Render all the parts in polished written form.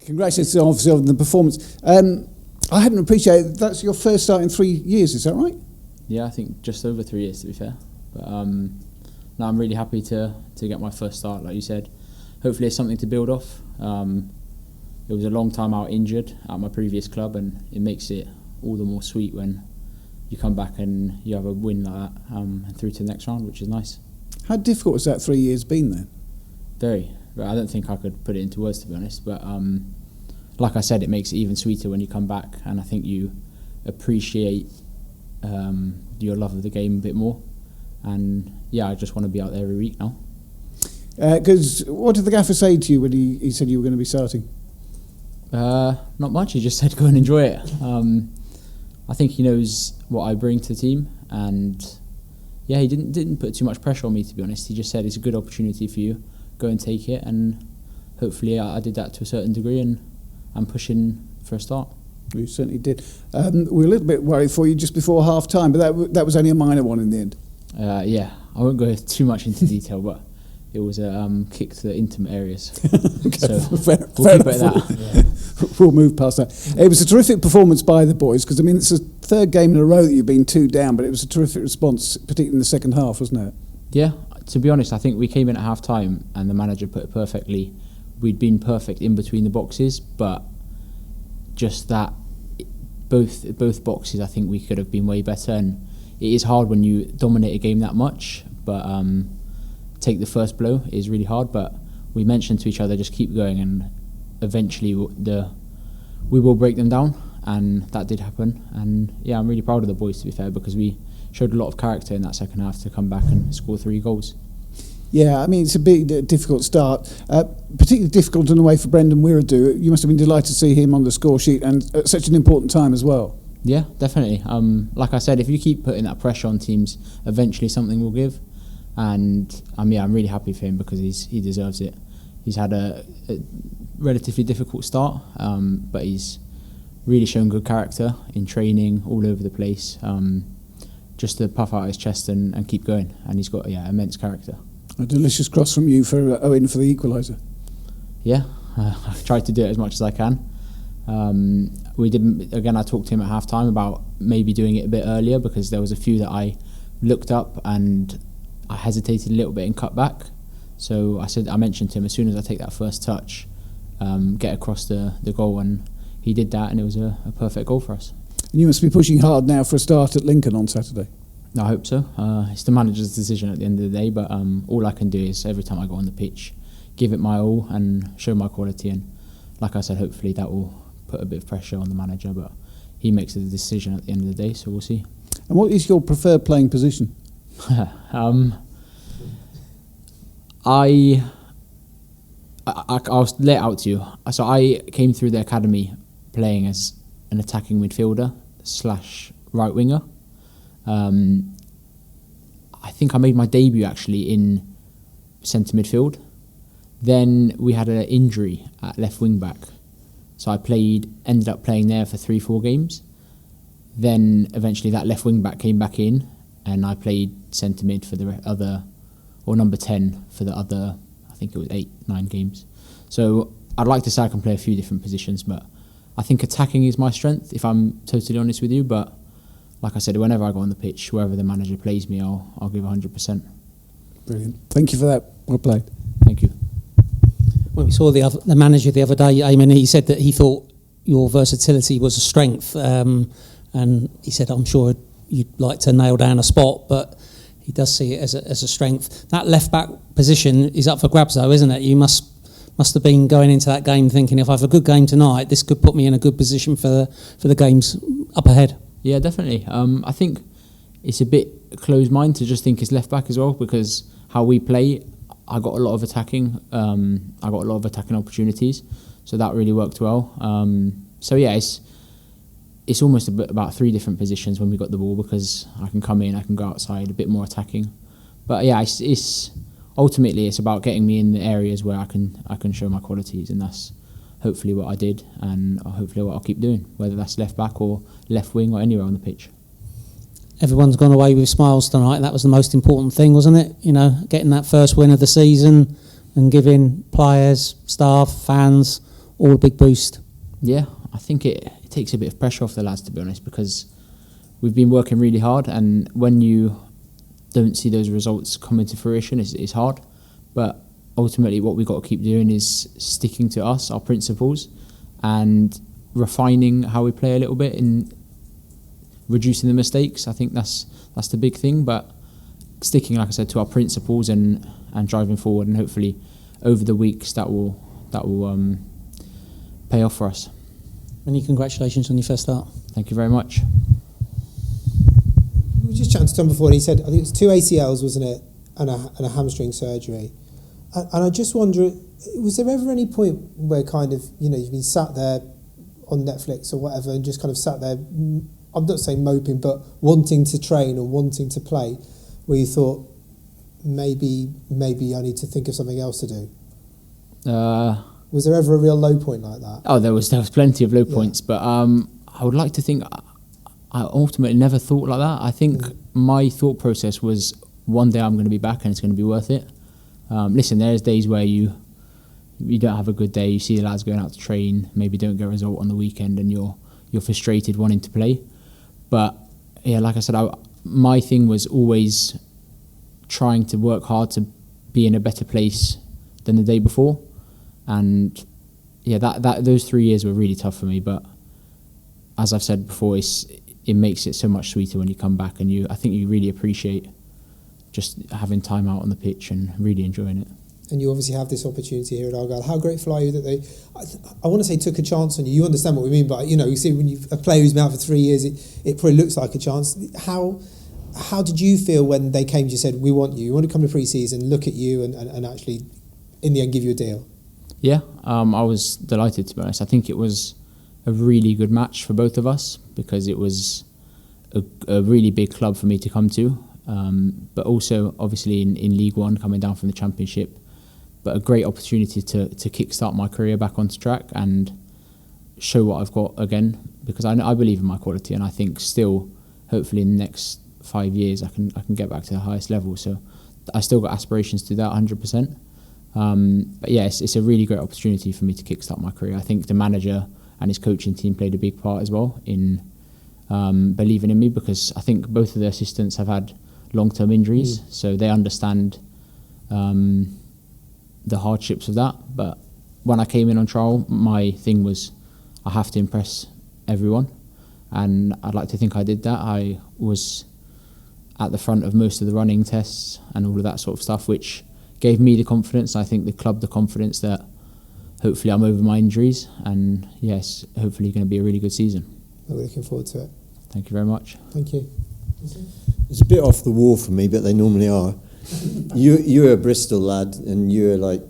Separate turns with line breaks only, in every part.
Congratulations obviously on the performance. I hadn't appreciated that's your first start in 3 years, is that right?
Yeah, I think just over 3 years to be fair. But no, I'm really happy to get my first start, like you said. Hopefully it's something to build off. It was a long time out injured at my previous club, and it makes it all the more sweet when you come back and you have a win like that and through to the next round, which is nice.
How difficult has that 3 years been then?
Very. But I don't think I could put it into words, to be honest. But like I said, it makes it even sweeter when you come back, and I think you appreciate your love of the game a bit more. And yeah, I just want to be out there every week now.
Because what did the gaffer say to you when he said you were going to be starting?
Not much. He just said go and enjoy it. I think he knows what I bring to the team, and yeah, he didn't put too much pressure on me, to be honest. He just said it's a good opportunity for you, go and take it, and hopefully I did that to a certain degree, and I'm pushing for a start.
You certainly did. We were a little bit worried for you just before half time, but that was only a minor one in the end.
Yeah, I won't go too much into detail, but it was a kick to the intimate areas.
Okay,
so
fair
we'll keep it at that.
We'll move past that. It was a terrific performance by the boys, because I mean it's the third game in a row that you've been 2 down, but it was a terrific response, particularly in the second half, wasn't it?
Yeah, to be honest, I think we came in at half time and the manager put it perfectly. We'd been perfect in between the boxes, but just that both boxes, I think we could have been way better. And it is hard when you dominate a game that much, but take the first blow is really hard. But we mentioned to each other, just keep going, and eventually we will break them down, and that did happen. And yeah, I'm really proud of the boys, to be fair, because we showed a lot of character in that second half to come back and score 3 goals.
Yeah, I mean, it's a big, difficult start. Particularly difficult in a way for Brendan Wiradoo. You must have been delighted to see him on the score sheet, and at such an important time as well.
Yeah, definitely. Like I said, if you keep putting that pressure on teams, eventually something will give. And I'm really happy for him, because he deserves it. He's had a relatively difficult start, but he's really shown good character in training all over the place. Just to puff out his chest and keep going. And he's got immense character.
A delicious cross from you for Owen for the equaliser.
Yeah, I've tried to do it as much as I can. We didn't. Again, I talked to him at half time about maybe doing it a bit earlier, because there was a few that I looked up and I hesitated a little bit and cut back. So I mentioned to him, as soon as I take that first touch, get across the goal, and he did that, and it was a perfect goal for us.
And you must be pushing hard now for a start at Lincoln on Saturday.
I hope so. It's the manager's decision at the end of the day, but all I can do is every time I go on the pitch, give it my all and show my quality. And like I said, hopefully that will put a bit of pressure on the manager, but he makes the decision at the end of the day, so we'll see.
And what is your preferred playing position?
I'll lay it out to you. So I came through the academy playing as an attacking midfielder / right winger. I think I made my debut actually in centre midfield. Then we had an injury at left wing back, so I ended up playing there for 3-4 games. Then eventually that left wing back came back in, and I played centre mid for the other, or number 10 for the other, I think it was 8-9 games. So I'd like to say I can play a few different positions, but I think attacking is my strength, if I'm totally honest with you. But like I said, whenever I go on the pitch, wherever the manager plays me, I'll give 100%.
Brilliant. Thank you for that. Well played.
Thank you.
Well, we saw the manager the other day, Aiman. He said that he thought your versatility was a strength, and he said, I'm sure you'd like to nail down a spot, but he does see it as a strength. That left back position is up for grabs, though, isn't it? You must have been going into that game thinking, if I have a good game tonight, this could put me in a good position for the games up ahead. Yeah, definitely. I think it's a bit closed mind to just think it's left back as well, because how we play, I got a lot of attacking. I got a lot of attacking opportunities, so that really worked well. So yeah, it's almost a bit about 3 different positions when we got the ball, because I can come in, I can go outside, a bit more attacking. But yeah, it's ultimately it's about getting me in the areas where I can show my qualities, and that's hopefully what I did, and hopefully what I'll keep doing, whether that's left back or left wing or anywhere on the pitch. Everyone's gone away with smiles tonight. That was the most important thing, wasn't it? You know, getting that first win of the season and giving players, staff, fans all a big boost?
Yeah, I think it takes a bit of pressure off the lads, to be honest, because we've been working really hard, and when you don't see those results come into fruition, it's hard. But ultimately what we've got to keep doing is sticking to our principles, and refining how we play a little bit in reducing the mistakes. I think that's the big thing, but sticking, like I said, to our principles and driving forward, and hopefully over the weeks that will pay off for us.
Many congratulations on your first start.
Thank you very much.
We were just chatting to Tom before, and he said, I think it was 2 ACLs, wasn't it, and a hamstring surgery. And I just wonder, was there ever any point where kind of, you've been sat there on Netflix or whatever and just kind of sat there, I'm not saying moping, but wanting to train or wanting to play, where you thought, maybe I need to think of something else to do? Was there ever a real low point like that?
Oh, there was plenty of low points, but I would like to think I ultimately never thought like that. I think my thought process was, one day I'm going to be back and it's going to be worth it. Listen, there's days where you don't have a good day, you see the lads going out to train, maybe don't get a result on the weekend, and you're frustrated wanting to play. But yeah, like I said, my thing was always trying to work hard to be in a better place than the day before. And yeah, those 3 years were really tough for me, but as I've said before, it makes it so much sweeter when you come back, and I think you really appreciate just having time out on the pitch and really enjoying it.
And you obviously have this opportunity here at Argyle. How grateful are you that they, I want to say, took a chance on you? You understand what we mean, but you see, when a player who's been out for 3 years, it probably looks like a chance. How did you feel when they came to you and said, we want you, we want to come to pre-season, look at you and actually in the end give you a deal?
Yeah, I was delighted, to be honest. I think it was a really good match for both of us, because it was a really big club for me to come to, but also obviously in League One, coming down from the Championship, but a great opportunity to kickstart my career back onto track and show what I've got again, because I believe in my quality, and I think still, hopefully in the next 5 years, I can get back to the highest level. So I still got aspirations to do that 100%. But yeah, it's a really great opportunity for me to kickstart my career. I think the manager and his coaching team played a big part as well in believing in me, because I think both of the assistants have had long-term injuries, so they understand the hardships of that. But when I came in on trial, my thing was I have to impress everyone, and I'd like to think I did that. I was at the front of most of the running tests and all of that sort of stuff, which gave me the confidence. I think the club the confidence that hopefully I'm over my injuries, and yes, hopefully going to be a really good season.
We're looking forward to it.
Thank you very much.
Thank you.
It's a bit off the wall for me, but they normally are. You're a Bristol lad, and you're like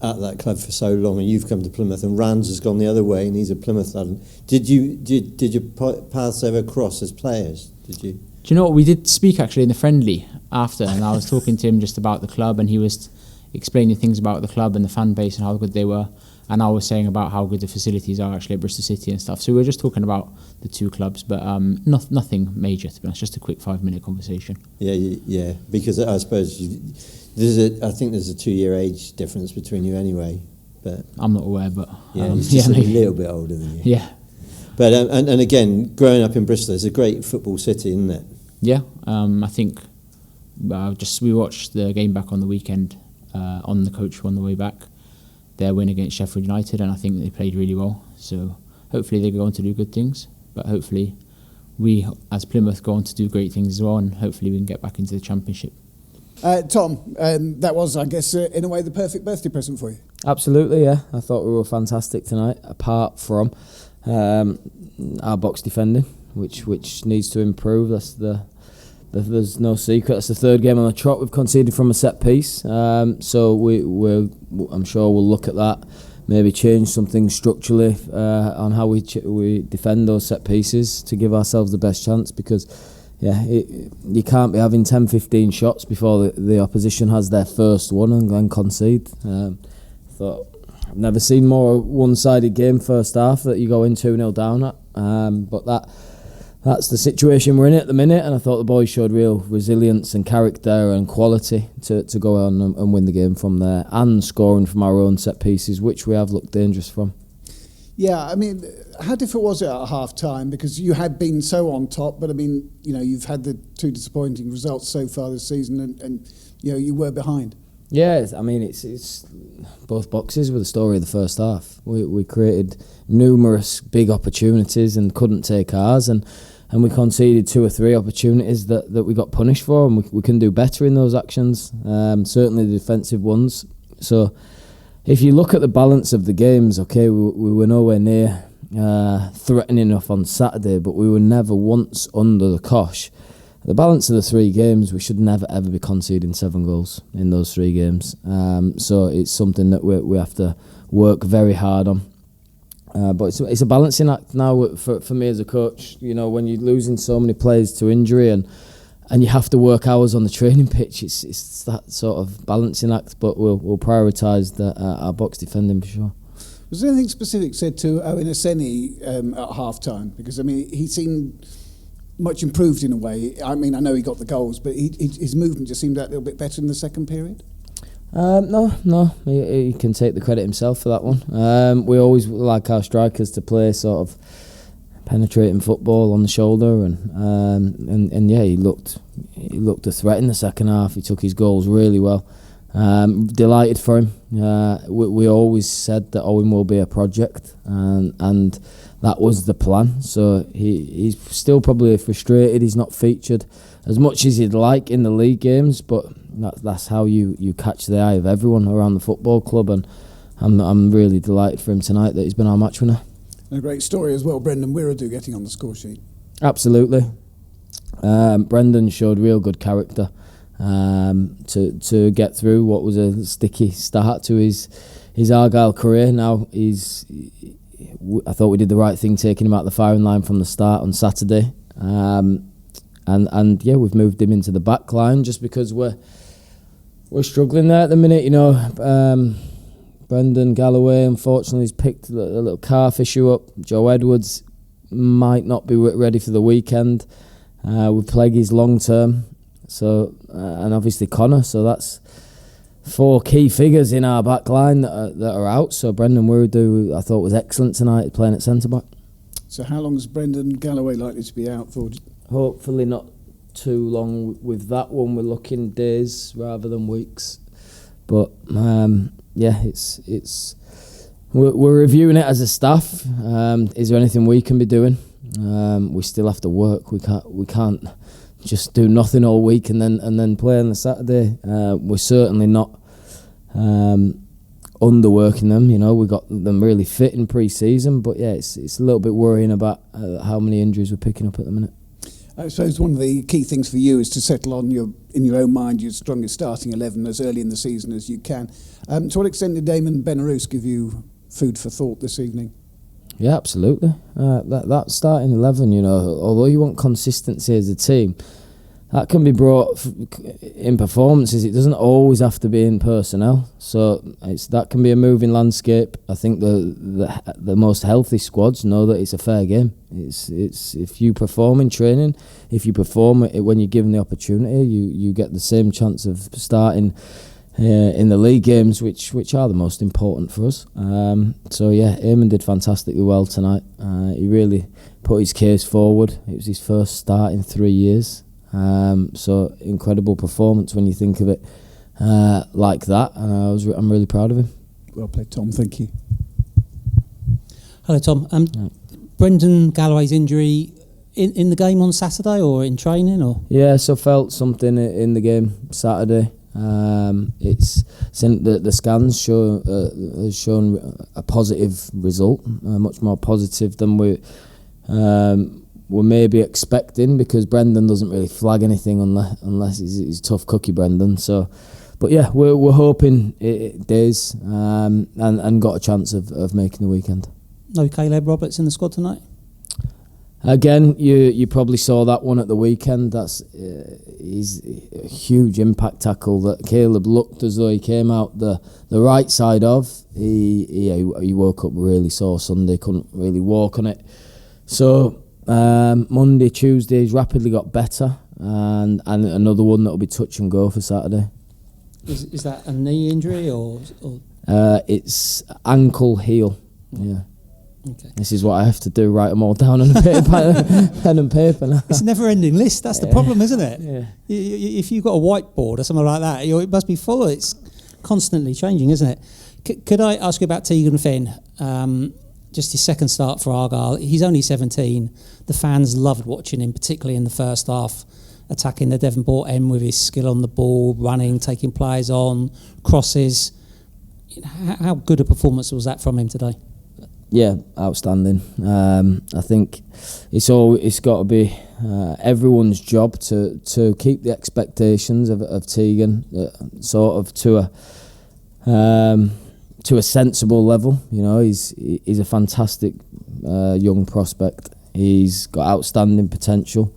at that club for so long, and you've come to Plymouth, and Rans has gone the other way, and he's a Plymouth lad. Did your paths ever cross as players? Did you?
Do you know what, we did speak actually in the friendly after, and I was talking to him just about the club, and he was explaining things about the club and the fan base and how good they were, and I was saying about how good the facilities are actually at Bristol City and stuff. So we were just talking about the two clubs, but nothing major, to be honest, just a quick 5-minute conversation.
Yeah, because I suppose I think there's a 2-year age difference between you anyway, but
I'm not aware, but
he's just a little bit older than you.
Yeah.
But and again, growing up in Bristol, it's a great football city, isn't it?
Yeah, I think we watched the game back on the weekend on the coach on the way back, their win against Sheffield United, and I think they played really well. So hopefully they go on to do good things, but hopefully we as Plymouth go on to do great things as well, and hopefully we can get back into the Championship.
Tom, that was, I guess, in a way, the perfect birthday present for you.
Absolutely, yeah. I thought we were fantastic tonight, apart from our box defending, which needs to improve. There's no secret. That's the third game on the trot we've conceded from a set piece. So I'm sure we'll look at that, maybe change something structurally on how we defend those set pieces to give ourselves the best chance, because you can't be having 10-15 shots before the opposition has their first one and concede. I've never seen more one-sided game first half that you go in 2-0 down at, but that's the situation we're in at the minute, and I thought the boys showed real resilience and character and quality to go on and win the game from there, and scoring from our own set pieces, which we have looked dangerous from.
Yeah, I mean, how difficult was it at half time? Because you had been so on top, but I mean, you know, you've had the 2 disappointing results so far this season, and you know, you were behind.
Yeah, I mean, it's both boxes with the story of the first half. We created numerous big opportunities and couldn't take ours, and we conceded 2 or 3 opportunities that we got punished for, and we can do better in those actions, certainly the defensive ones. So if you look at the balance of the games, okay, we were nowhere near threatening enough on Saturday, but we were never once under the cosh. The balance of the 3 games, we should never ever be conceding 7 goals in those 3 games. So it's something that we have to work very hard on. But it's a balancing act now for me as a coach. You know, when you're losing so many players to injury and you have to work hours on the training pitch, it's that sort of balancing act. But we'll prioritise our box defending for sure.
Was there anything specific said to Owen Aseni at half time? Because I mean, he seemed much improved in a way. I mean, I know he got the goals, but his movement just seemed a little bit better in the second period.
No, he can take the credit himself for that one. We always like our strikers to play sort of penetrating football on the shoulder, and yeah, he looked a threat in the second half. He took his goals really well. Delighted for him. We always said that Owen will be a project, and that was the plan. So he's still probably frustrated he's not featured as much as he'd like in the league games, but that's how you catch the eye of everyone around the football club, and I'm really delighted for him tonight that he's been our match winner.
And a great story as well, Brendan Wiradu getting on the score sheet.
Absolutely. Brendan showed real good character to get through what was a sticky start to his Argyle career. Now I thought we did the right thing taking him out the firing line from the start on Saturday, and yeah, we've moved him into the back line just because we're struggling there at the minute. You know, Brendan Galloway unfortunately has picked a little calf issue up. Joe Edwards might not be ready for the weekend with Pleggy's long term. So and obviously Connor. So that's 4 key figures in our back line that are out. So Brendan Wiradu, I thought, was excellent tonight playing at centre back.
So how long is Brendan Galloway likely to be out for?
Hopefully not too long with that one. We're looking days rather than weeks. But yeah, we're reviewing it as a staff. Is there anything we can be doing? We still have to work. We can't just do nothing all week and then play on the Saturday. We're certainly not underworking them. You know, we got them really fit in pre-season, but yeah, it's a little bit worrying about how many injuries we're picking up at the minute.
I suppose one of the key things for you is to settle on in your own mind your strongest starting 11 as early in the season as you can. To what extent did Aiman Benerus give you food for thought this evening?
Yeah, absolutely. That starting 11, you know, although you want consistency as a team, that can be brought in performances. It doesn't always have to be in personnel. So that can be a moving landscape. I think the most healthy squads know that it's a fair game. It's if you perform in training, if you perform when you're given the opportunity, you get the same chance of starting in the league games, which are the most important for us. So yeah, Aiman did fantastically well tonight. He really put his case forward. It was his first start in 3 years. So incredible performance when you think of it like that, and I'm really proud of him.
Well played, Tom. Thank you.
Hello, Tom. Brendan Galloway's injury in the game on Saturday or in training, or?
Yeah, so felt something in the game Saturday. It's the scans has shown a positive result, much more positive than we're maybe expecting, because Brendan doesn't really flag anything unless he's a tough cookie, Brendan. So, but yeah, we're hoping it does, and got a chance of making the weekend.
No Caleb Roberts in the squad tonight?
Again, you probably saw that one at the weekend. He's a huge impact tackle that Caleb looked as though he came out the right side of. He woke up really sore Sunday, couldn't really walk on it. So Monday, Tuesday, he's rapidly got better, and another one that'll be touch and go for Saturday.
Is that a knee injury or?
It's ankle heel. Yeah.
Okay.
This is what I have to do, write them all down on a pen and paper now.
It's a never-ending list. That's the problem, isn't it?
Yeah.
If you've got a whiteboard or something like that, it must be full. It's constantly changing, isn't it? Could I ask you about Tegan Finn? Just his second start for Argyle. He's only 17. The fans loved watching him, particularly in the first half, attacking the Devonport end with his skill on the ball, running, taking players on, crosses. How good a performance was that from him today?
Yeah, outstanding. I think it's got to be everyone's job to keep the expectations of Tegan sort of to a sensible level. You know, he's a fantastic young prospect. He's got outstanding potential.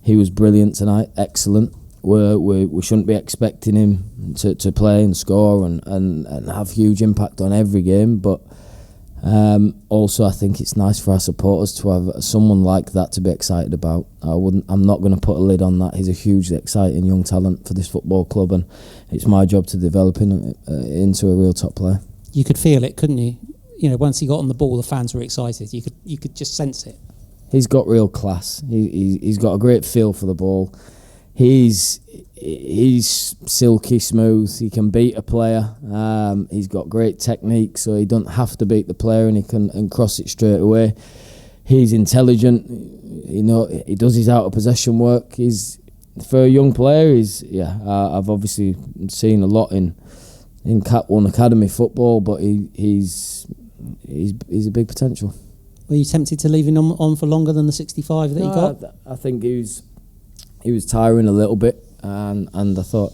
He was brilliant tonight, excellent. We shouldn't be expecting him to play and score and have huge impact on every game, but also I think it's nice for our supporters to have someone like that to be excited about. I'm not going to put a lid on that. He's a hugely exciting young talent for this football club, and it's my job to develop him into a real top player. You
could feel it, couldn't you? You know, once he got on the ball, the fans were excited. You could just sense it. He's got real class. He's got a great feel for the ball. He's silky smooth. He can beat a player. He's got great technique, so he doesn't have to beat the player, and he can cross it straight away. He's intelligent. You know, he does his out of possession work. For a young player. I've obviously seen a lot in Cat 1 Academy football, but he's a big potential. Were you tempted to leave him on for longer than the 65 that he got? I think he was tiring a little bit, and I thought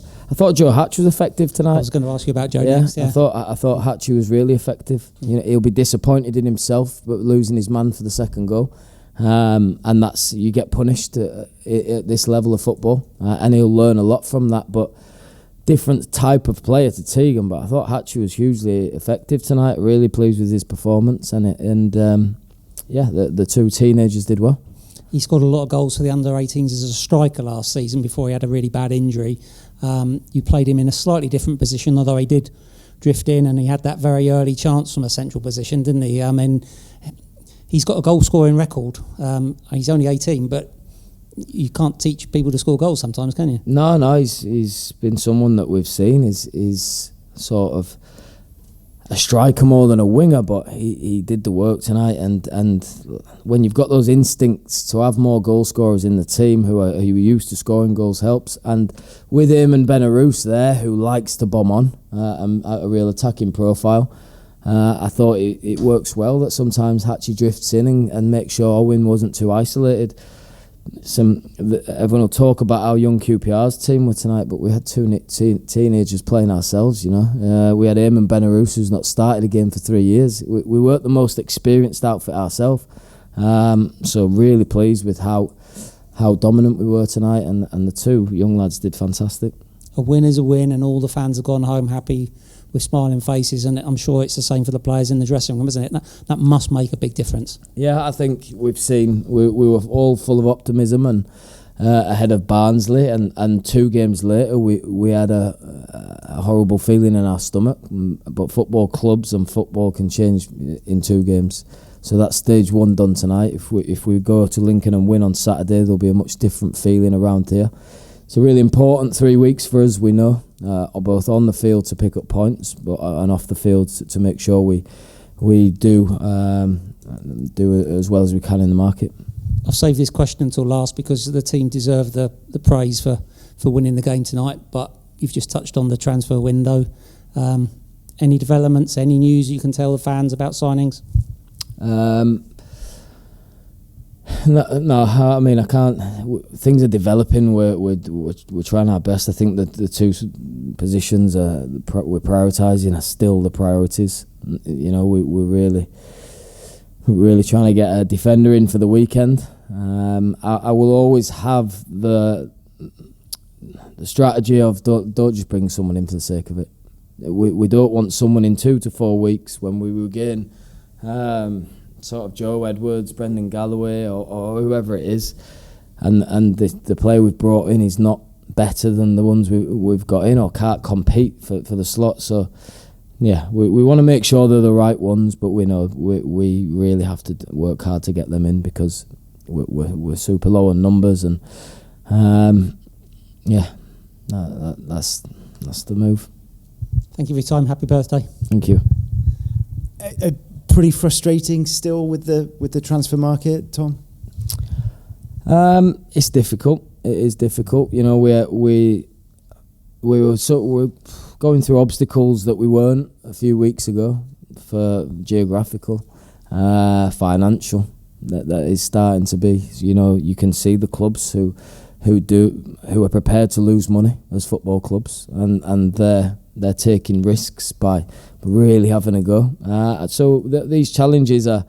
Joe Hatch was effective tonight. I was going to ask you about Joe next. Yeah, I thought Hatchie was really effective. You know, he'll be disappointed in himself, but losing his man for the second goal, and that's, you get punished at this level of football, and he'll learn a lot from that. But different type of player to Tegan, but I thought Hatchie was hugely effective tonight. Really pleased with his performance, the two teenagers did well. He scored a lot of goals for the under-18s as a striker last season before he had a really bad injury. You played him in a slightly different position, although he did drift in, and he had that very early chance from a central position, didn't he? I mean, he's got a goal-scoring record. He's only 18, but you can't teach people to score goals sometimes, can you? No, he's been someone that we've seen. He's sort of a striker more than a winger, but he did the work tonight, and when you've got those instincts to have more goal scorers in the team who are used to scoring goals helps, and with Aiman Benerus there who likes to bomb on a real attacking profile, I thought it works well that sometimes Hatchie drifts in and makes sure Owen wasn't too isolated. Everyone will talk about how young QPR's team were tonight, but we had two teenagers playing ourselves. You know, we had Aiman Benerus, who's not started a game for 3 years. We weren't the most experienced outfit ourselves, so really pleased with how dominant we were tonight, and the two young lads did fantastic. A win is a win, and all the fans have gone home happy with smiling faces, and I'm sure it's the same for the players in the dressing room, isn't it? That must make a big difference. Yeah, I think we've seen we were all full of optimism and ahead of Barnsley, and 2 games later we had a horrible feeling in our stomach. But football clubs and football can change in 2 games. So that's stage 1 done tonight. If we go to Lincoln and win on Saturday, there'll be a much different feeling around here. It's a really important 3 weeks for us, we know, both on the field to pick up points, and off the field to make sure we do as well as we can in the market. I've saved this question until last because the team deserve the praise for winning the game tonight, but you've just touched on the transfer window. Any developments, any news you can tell the fans about signings? No, I mean, I can't. Things are developing. We're trying our best. I think that the 2 positions we're prioritising are still the priorities. You know, we're really trying to get a defender in for the weekend. I will always have the strategy of don't just bring someone in for the sake of it. We don't want someone in 2 to 4 weeks when we regain
sort of Joe Edwards, Brendan Galloway, or whoever it is, and the player we've brought in is not better than the ones we've got in, or can't compete for the slot. So yeah, we want to make sure they're the right ones, but we know we really have to work hard to get them in, because we're super low on numbers, and that's the move.
Thank you for your time. Happy birthday.
Thank you.
Pretty frustrating still with the transfer market, Tom?
It's difficult. It is difficult. You know, we're going through obstacles that we weren't a few weeks ago, for geographical, financial. That is starting to be. You know, you can see the clubs who are prepared to lose money as football clubs, and they're taking risks by really having a go. So these challenges are,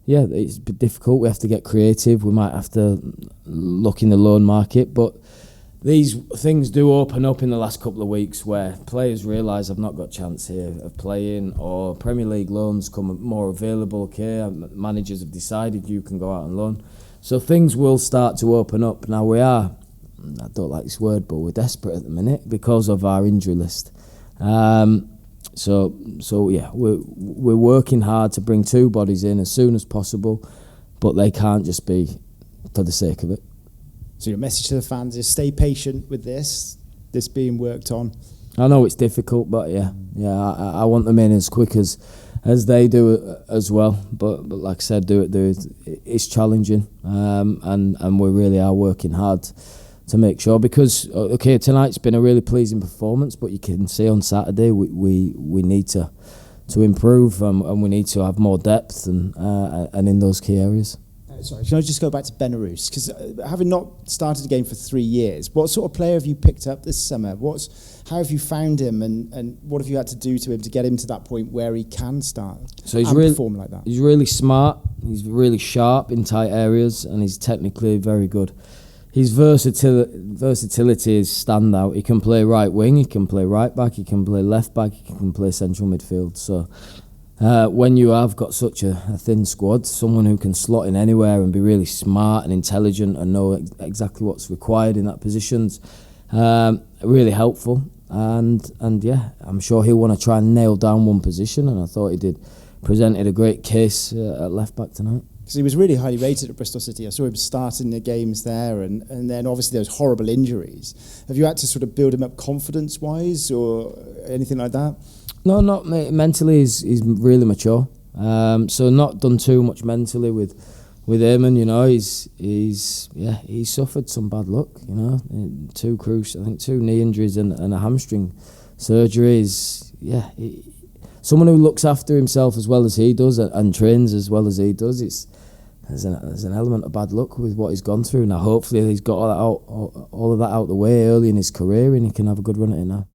it's difficult. We have to get creative. We might have to look in the loan market, but these things do open up in the last couple of weeks, where players realise I've not got a chance here of playing, or Premier League loans come more available. Okay, managers have decided you can go out on loan. So things will start to open up. Now we are, I don't like this word, but we're desperate at the minute because of our injury list. So yeah, we're working hard to bring 2 bodies in as soon as possible, but they can't just be for the sake of it.
So your message to the fans is stay patient with this being worked on.
I know it's difficult, but I want them in as quick as they do it as well. But like I said, it's challenging, and we really are working hard to make sure, because tonight's been a really pleasing performance, but you can see on Saturday we need to improve, and we need to have more depth and in those key areas.
Sorry, can I just go back to Benerus? Because having not started a game for 3 years, what sort of player have you picked up this summer? How have you found him, and what have you had to do to him to get him to that point where he can start and perform like that?
He's really smart, he's really sharp in tight areas, and he's technically very good. His versatility is standout. He can play right wing, he can play right back, he can play left back, he can play central midfield. So when you have got such a thin squad, someone who can slot in anywhere and be really smart and intelligent and know exactly what's required in that position's really helpful. And I'm sure he'll want to try and nail down one position, and I thought he did. Presented a great case at left back tonight.
Because he was really highly rated at Bristol City. I saw him starting the games there, and then obviously those horrible injuries. Have you had to sort of build him up confidence-wise or anything like that? No,
not mentally. He's really mature. So not done too much mentally with Aiman. You know, he's suffered some bad luck. You know, 2 knee injuries and a hamstring surgery. Someone who looks after himself as well as he does and trains as well as he does. There's an element of bad luck with what he's gone through. Now, hopefully, he's got all of that out the way early in his career, and he can have a good run at it now.